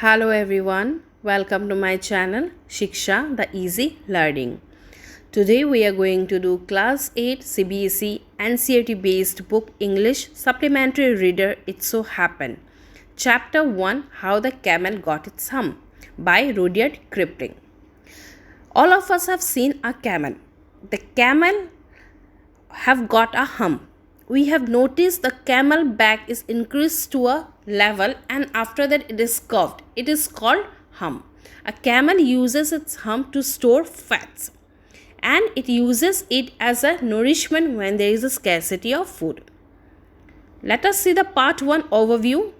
Hello everyone, welcome to my channel Shiksha the Easy Learning. Today we are going to do Class 8 CBSE NCERT based book English Supplementary Reader It So Happened. Chapter 1 How the Camel Got Its Hump by Rudyard Kipling. All of us have seen a camel. The camel have got a hump. We have noticed the camel back is increased to a level and after that it is curved. It is called hump. A camel uses its hump to store fats and it uses it as a nourishment when there is a scarcity of food. Let us see the part 1 overview.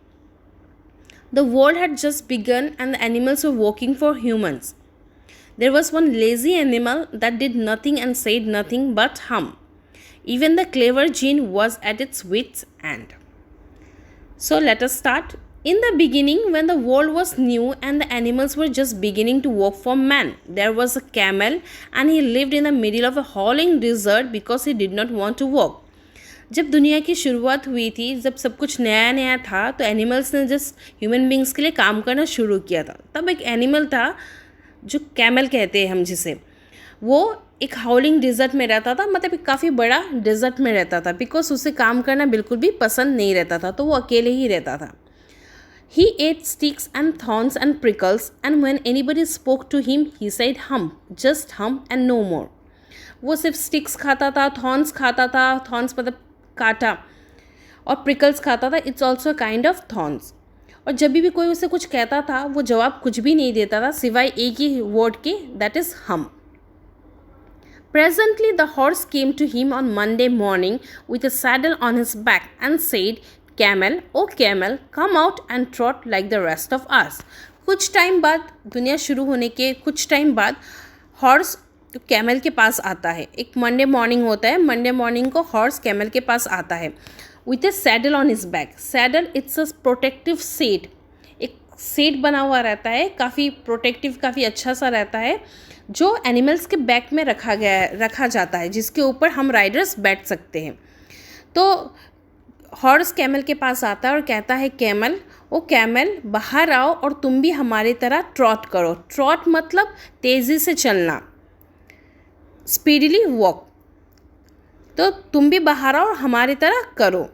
The world had just begun and the animals were working for humans. There was one lazy animal that did nothing and said nothing but hum. Even the clever gene was at its wits' end. So let us start. In the beginning, when the world was new and the animals were just beginning to work for man, there was a camel and he lived in the middle of a howling desert because he did not want to work. जब दुनिया की शुरुआत हुई थी, जब सब कुछ नया नया था, तो एनिमल्स ने जस्ट ह्यूमन बींग्स के लिए काम करना शुरू किया था. तब एक एनिमल था जो कैमल कहते हैं हम जिसे, वो एक हाउलिंग डिज़र्ट में रहता था, मतलब एक काफ़ी बड़ा डिज़र्ट में रहता था, बिकॉज उसे काम करना बिल्कुल भी पसंद नहीं रहता था, तो वो अकेले ही रहता था. He ate sticks and thorns and prickles, and when anybody spoke to him, he said hum, just hum and no more. वो सिर्फ स्टिक्स खाता था, थॉर्न्स खाता था, थॉर्न्स मतलब काटा, और प्रिकल्स खाता था, it's also kind of thorns. और जब भी कोई उसे कुछ कहता था, वो जवाब कुछ भी नहीं देता था सिवाय एक ही वर्ड के, दैट इज़ हम. Presently the horse came to him on Monday morning with a saddle on his back and said, Camel, oh camel, come out and trot like the rest of us. कुछ time बाद, दुनिया शुरू होने के कुछ time बाद, horse camel के पास आता है. एक मंडे मॉर्निंग होता है, मंडे मॉर्निंग को हॉर्स कैमल के पास आता है with A saddle on his back. Saddle it's a protective set, एक सेट बना हुआ रहता है, काफ़ी प्रोटेक्टिव, काफ़ी अच्छा सा रहता है, जो एनिमल्स के बैक में रखा जाता है, जिसके ऊपर हम राइडर्स बैठ सकते हैं. तो हॉर्स कैमल के पास आता है और कहता है, कैमल, ओ कैमल, बाहर आओ और तुम भी हमारी तरह ट्रॉट करो. ट्रॉट मतलब तेज़ी से चलना, स्पीडली वॉक. तो तुम भी बाहर आओ और हमारी तरह करो.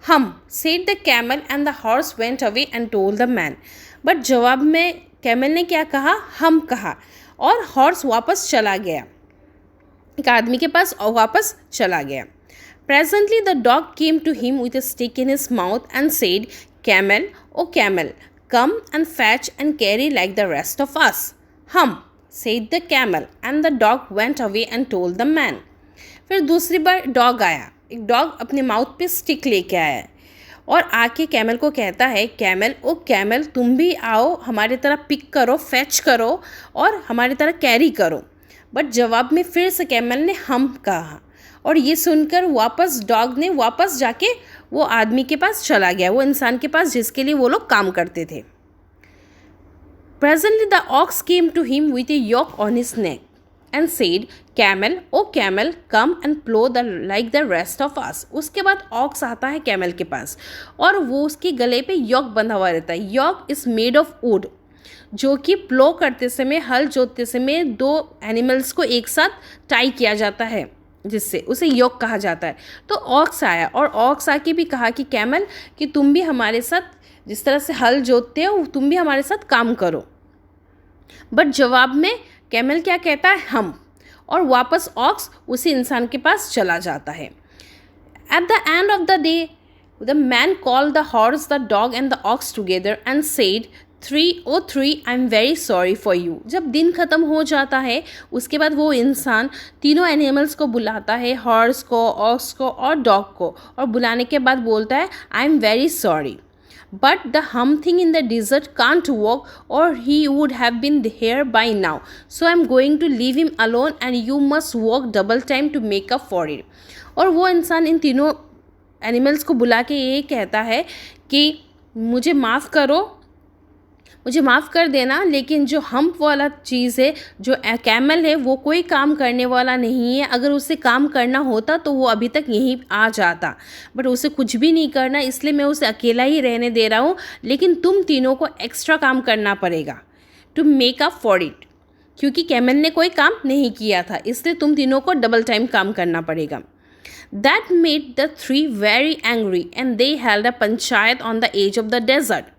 हम said the camel and the horse went away and told the man. But जवाब में कैमल ने क्या कहा? हम कहा, और हॉर्स वापस चला गया, एक आदमी के पास और वापस चला गया. Presently the dog came to him with a stick in his mouth and said, Camel, oh camel, come and fetch and carry like the rest of us. Hum, said the camel, and the dog went away and told the man. फिर दूसरी बार dog आया. एक dog अपने mouth पे stick लेके आया और आके कैमल को कहता है, कैमल, ओ कैमल, तुम भी आओ, हमारी तरह पिक करो, फैच करो और हमारी तरह कैरी करो. बट जवाब में फिर से कैमल ने हम कहा, और ये सुनकर वापस डॉग ने वापस जाके वो आदमी के पास चला गया, वो इंसान के पास जिसके लिए वो लोग काम करते थे. Presently the ox came to him with a yoke on his neck and said, Camel, oh camel, come and plow like the rest of us. उसके बाद ऑक्स आता है कैमल के पास और वो उसके गले पे योक बंधा हुआ रहता है. योक इज़ मेड ऑफ वुड, जो कि प्लो करते समय, हल जोतते समय दो एनिमल्स को एक साथ टाई किया जाता है, जिससे उसे योक कहा जाता है. तो ऑक्स आया और ऑक्स आके भी कहा कि कैमल, कि तुम भी हमारे साथ, जिस तरह से हल जोतते हो, तुम भी हमारे साथ काम करो. बट जवाब में कैमल क्या कहता है? हम, और वापस ऑक्स उसी इंसान के पास चला जाता है. At the end of the day the man called the horse, the dog and the ox together and said, 303 I am very sorry for you. जब दिन ख़त्म हो जाता है, उसके बाद वो इंसान तीनों एनिमल्स को बुलाता है, हॉर्स को, ऑक्स को और डॉग को, और बुलाने के बाद बोलता है, I am very sorry, but the hum thing in the desert can't walk or he would have been here by now, so I'm going to leave him alone and you must walk double time to make up for it. और वो इंसान इन तीनों animals को बुला के ये कहता है कि मुझे माफ़ करो, मुझे माफ़ कर देना, लेकिन जो हम्प वाला चीज़ है, जो कैमल है, वो कोई काम करने वाला नहीं है। अगर उसे काम करना होता तो वो अभी तक यहीं आ जाता, बट उसे कुछ भी नहीं करना, इसलिए मैं उसे अकेला ही रहने दे रहा हूँ। लेकिन तुम तीनों को एक्स्ट्रा काम करना पड़ेगा to make up for it, क्योंकि कैमल ने कोई काम नहीं किया था, इसलिए तुम तीनों को डबल टाइम काम करना पड़ेगा। That made the three very angry and they held a panchayat on the edge of the desert.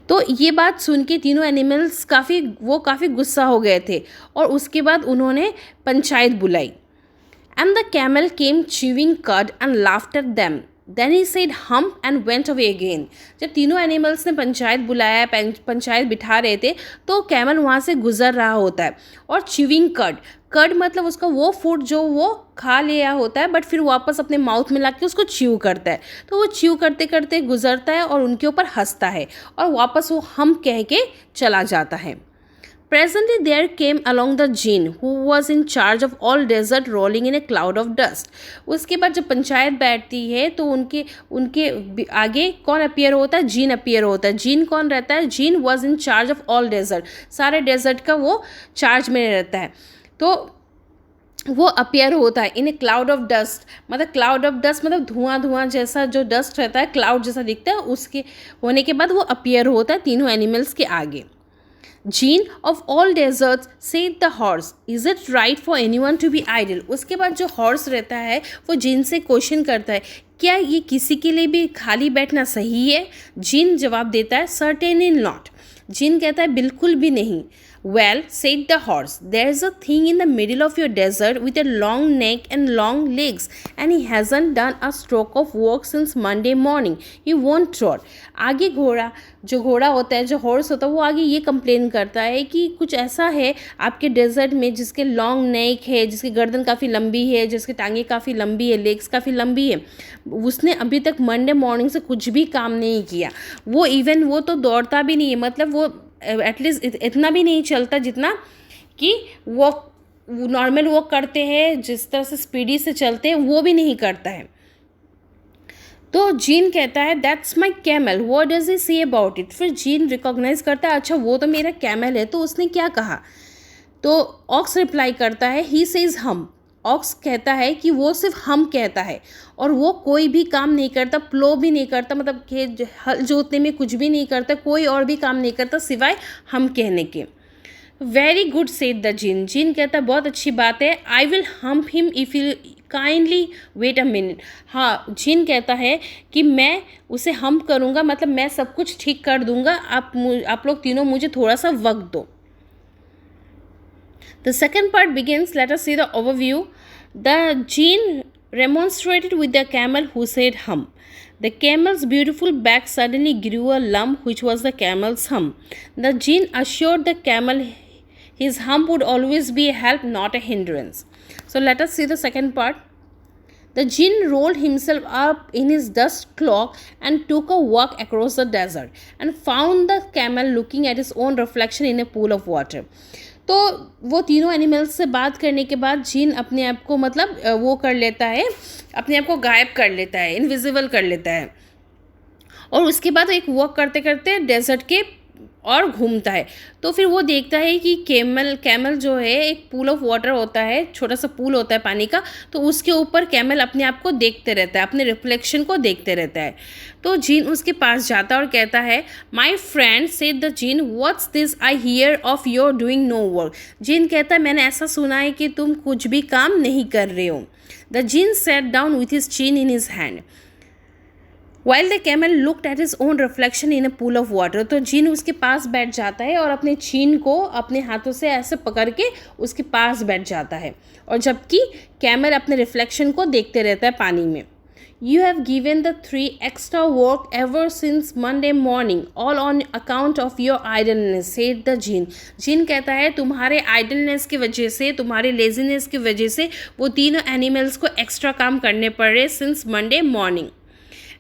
तो ये बात सुन के तीनों एनिमल्स काफ़ी गुस्सा हो गए थे और उसके बाद उन्होंने पंचायत बुलाई। And the camel came chewing cud and laughed at them. Then he said hump and went away again. जब तीनों एनिमल्स ने पंचायत बुलाया, पंचायत बिठा रहे थे, तो कैमल वहाँ से गुजर रहा होता है और च्यूइंग कड मतलब उसका वो फूड जो वो खा लिया होता है, बट फिर वापस अपने माउथ में ला के उसको च्यू करता है। तो वो च्यू करते करते गुजरता है और उनके ऊपर हंसता है और वापस वो हम कह के चला जाता है। Presently there came along the jinn who was in charge of all desert rolling in a cloud of dust. उसके बाद जब पंचायत बैठती है तो उनके आगे कौन अपीयर होता है? जीन अपीयर होता है। जीन कौन रहता है? Gene was in charge of all desert. सारे डेजर्ट का वो चार्ज में रहता है। तो वो अपीयर होता है इन ए क्लाउड ऑफ डस्ट, मतलब क्लाउड ऑफ डस्ट मतलब धुआं जैसा जो डस्ट रहता है, क्लाउड जैसा दिखता है, उसके होने के बाद वो अपीयर होता है तीनों एनिमल्स के आगे। Djinn of all deserts said the horse, is it right for anyone to be idle. उसके बाद जो हॉर्स रहता है वो जीन से क्वेश्चन करता है, क्या ये किसी के लिए भी खाली बैठना सही है? जीन जवाब देता है, सर्टेनली नॉट। जीन कहता है बिल्कुल भी नहीं। Well, said the horse, there's a thing in the middle of your desert with a long neck and long legs, and he hasn't done a stroke of work since Monday morning. He won't trot. आगे जो घोड़ा होता है, जो horse होता है, वो आगे ये कंप्लेन करता है कि कुछ ऐसा है आपके डेजर्ट में जिसके लॉन्ग नेक है, जिसकी गर्दन काफ़ी लंबी है, जिसकी टांगें काफ़ी लंबी है, लेग्स काफ़ी लंबी है, उसने अभी तक मंडे मॉर्निंग से कुछ भी काम नहीं किया। वो तो दौड़ता भी नहीं है, मतलब वो एटलीस्ट इतना भी नहीं चलता जितना कि वो नॉर्मल वॉक करते हैं, जिस तरह से स्पीडी से चलते हैं, वो भी नहीं करता है। तो जीन कहता है that's my camel, what does he say about it. फिर जीन रिकॉग्नाइज करता है, अच्छा वो तो मेरा कैमल है, तो उसने क्या कहा? तो ऑक्स रिप्लाई करता है, ही सेज हम। ऑक्स कहता है कि वो सिर्फ हम कहता है और वो कोई भी काम नहीं करता, प्लो भी नहीं करता, मतलब खेत हल जोतने में कुछ भी नहीं करता, कोई और भी काम नहीं करता सिवाय हम कहने के। Very good said the Djinn. Djinn कहता है बहुत अच्छी बात है, I will humph him if you kindly wait a minute. हाँ, जीन कहता है कि मैं उसे हम्प करूँगा, मतलब मैं सब कुछ ठीक कर दूँगा, आप लोग तीनों मुझे थोड़ा सा वक्त दो। The second part begins. Let us see the overview. The gene remonstrated with the camel who said hum. The camel's beautiful back suddenly grew a lump which was the camel's hum. The gene assured the camel his hum would always be a help, not a hindrance. So let us see the second part. The jinn rolled himself up in his dust cloak and took a walk across the desert and found the camel looking at his own reflection in a pool of water. तो वो तीनों animals से बात करने के बाद gene अपने आप को मतलब वो कर लेता है, अपने आप को गायब कर लेता है, इनविजिबल कर लेता है और उसके बाद एक वॉक करते करते डेजर्ट के और घूमता है। तो फिर वो देखता है कि कैमल जो है, एक पूल ऑफ वाटर होता है, छोटा सा पूल होता है पानी का, तो उसके ऊपर कैमल अपने आप को देखते रहता है, अपने रिफ्लेक्शन को देखते रहता है। तो जीन उसके पास जाता है और कहता है, my friend said the Djinn, what's this I hear of your doing no work. Djinn कहता है मैंने ऐसा सुना है कि तुम कुछ भी काम नहीं कर रहे हो। The jinn sat down with his chin in his hand While the camel looked at his own reflection in a pool of water. तो जीन उसके पास बैठ जाता है और अपने चीन को अपने हाथों से ऐसे पकड़ के उसके पास बैठ जाता है, और जबकि कैमल अपने रिफ्लेक्शन को देखते रहता है पानी में। You have given the 3 extra work ever since Monday morning, all on account of your idleness, said the gene. Djinn कहता है तुम्हारे आइडलनेस की वजह से, तुम्हारे लेजीनेस की वजह से वो तीनों एनिमल्स को एक्स्ट्रा काम करने पड़ रहे since Monday morning.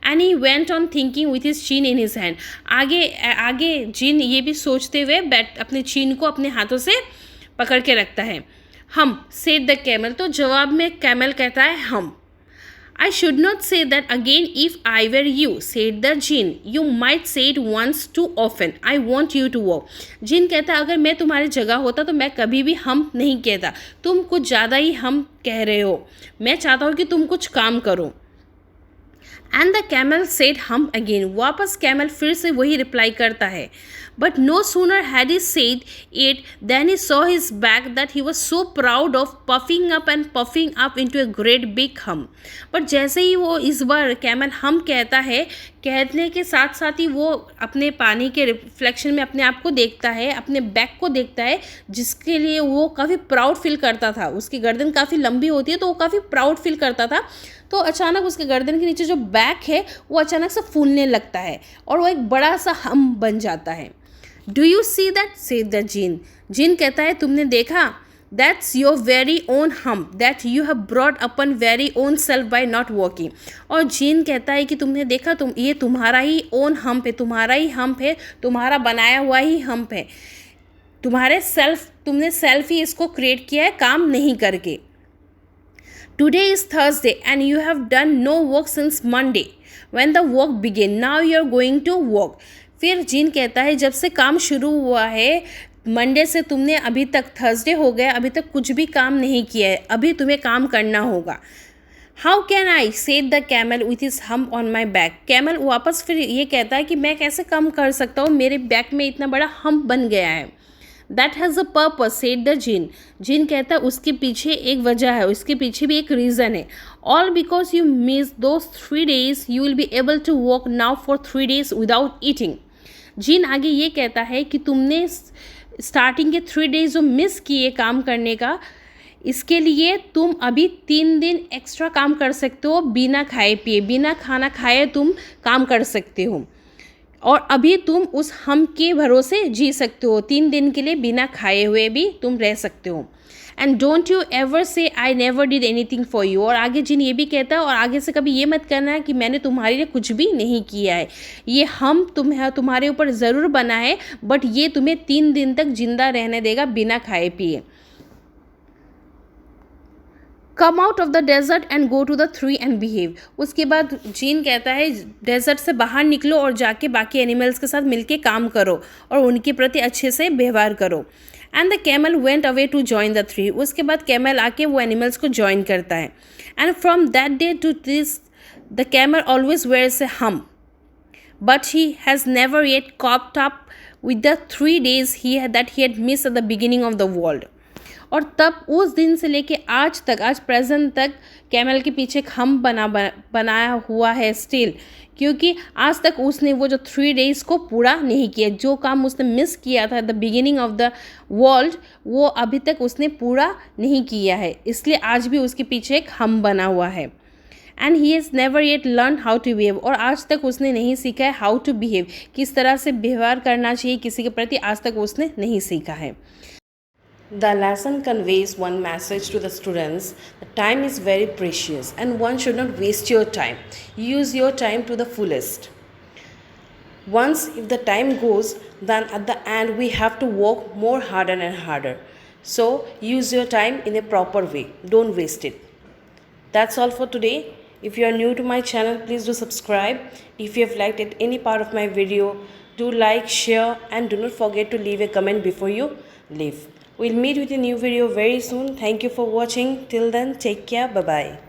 And he went on thinking with his chin in his hand. आगे जीन ये भी सोचते हुए अपने चीन को अपने हाथों से पकड़ के रखता है। हम सेड द कैमल, तो जवाब में कैमल कहता है हम। I should not say that again if I were you, said the jinn. You might say it once too often. I want you to walk. जिन कहता अगर मैं तुम्हारी जगह होता तो मैं कभी भी हम नहीं कहता, तुम कुछ ज़्यादा ही हम कह रहे हो, मैं चाहता हूँ कि तुम कुछ काम करो. And the camel said humph again. वापस कैमल फिर से वही रिप्लाई करता है. But no sooner had he said it than he saw his back that he was so proud of puffing up into a great big humph. But जैसे ही वो इस बार कैमल हम कहता है, कहने के साथ साथ ही वो अपने पानी के रिफ्लेक्शन में अपने आप को देखता है, अपने बैक को देखता है, जिसके लिए वो काफ़ी प्राउड फील करता था. उसकी गर्दन काफ़ी लंबी होती है तो वो काफ़ी प्राउड फील करता था. तो अचानक उसके गर्दन के नीचे जो बैक है वो अचानक से फूलने लगता है और वो एक बड़ा सा हम बन जाता है. Do you see that, said the jinn. जिन कहता है तुमने देखा. That's your very own hum that you have brought upon very own self by not walking. और जिन कहता है कि तुमने देखा, ये तुम्हारा ही ओन हम्प है, तुम्हारा ही हम्प है, तुम्हारा बनाया हुआ ही हम्प है, तुमने सेल्फ ही इसको क्रिएट किया है काम नहीं करके. Today is Thursday and you have done no work since Monday when the work began. Now you are going to work. फिर जिन कहता है जब से काम शुरू हुआ है मंडे से, तुमने अभी तक थर्सडे हो गया, अभी तक कुछ भी काम नहीं किया है, अभी तुम्हें काम करना होगा. How can I, said the camel with his hump on my back. Camel वापस फिर ये कहता है कि मैं कैसे काम कर सकता हूँ, मेरे बैक में इतना बड़ा हम्प बन गया है. That has a purpose, said the jinn. जिन कहता है उसके पीछे एक वजह है, उसके पीछे भी एक रीज़न है. All because you miss those 3 days you will be able to walk now for 3 days without eating. जिन आगे ये कहता है कि तुमने स्टार्टिंग के 3 days जो मिस किए काम करने का, इसके लिए तुम अभी 3 दिन एक्स्ट्रा काम कर सकते हो बिना खाए पिए, बिना खाना खाए तुम काम कर सकते हो और अभी तुम उस हम के भरोसे जी सकते हो. 3 दिन के लिए बिना खाए हुए भी तुम रह सकते हो. एंड डोंट यू एवर से I never did anything for you. और आगे जिन ये भी कहता है और आगे से कभी ये मत करना है कि मैंने तुम्हारे लिए कुछ भी नहीं किया है, ये हम तुम्हारे ऊपर ज़रूर बना है बट ये तुम्हें 3 दिन तक जिंदा रहने देगा बिना खाए पिए. Come out of the desert and go to the three and behave. उसके बाद जीन कहता है डेजर्ट से बाहर निकलो और जाके बाकी एनिमल्स के साथ मिलके काम करो और उनके प्रति अच्छे से व्यवहार करो. And the camel went away to join the three. उसके बाद कैमल आके वो एनिमल्स को ज्वाइन करता है. And from that day to this the camel always wears a hump but he has never yet caught up with the 3 days he had missed at the beginning of the world. और तब उस दिन से लेके आज तक, आज present तक कैमल के पीछे एक हम बनाया हुआ है स्टिल, क्योंकि आज तक उसने वो जो 3 days को पूरा नहीं किया. जो काम उसने मिस किया था the beginning of the world, वो अभी तक उसने पूरा नहीं किया है, इसलिए आज भी उसके पीछे एक हम बना हुआ है. And he has never yet learn how to behave. और आज तक उसने नहीं सीखा है हाउ टू बिहेव, किस तरह से व्यवहार करना चाहिए किसी के प्रति, आज तक उसने नहीं सीखा है. The lesson conveys one message to the students. The time is very precious and one should not waste your time. Use your time to the fullest. Once if the time goes, then at the end we have to work more harder and harder. So use your time in a proper way. Don't waste it. That's all for today. If you are new to my channel, please do subscribe. If you have liked any part of my video, do like, share and do not forget to leave a comment before you leave. We'll meet with a new video very soon. Thank you for watching. Till then, take care. Bye-bye.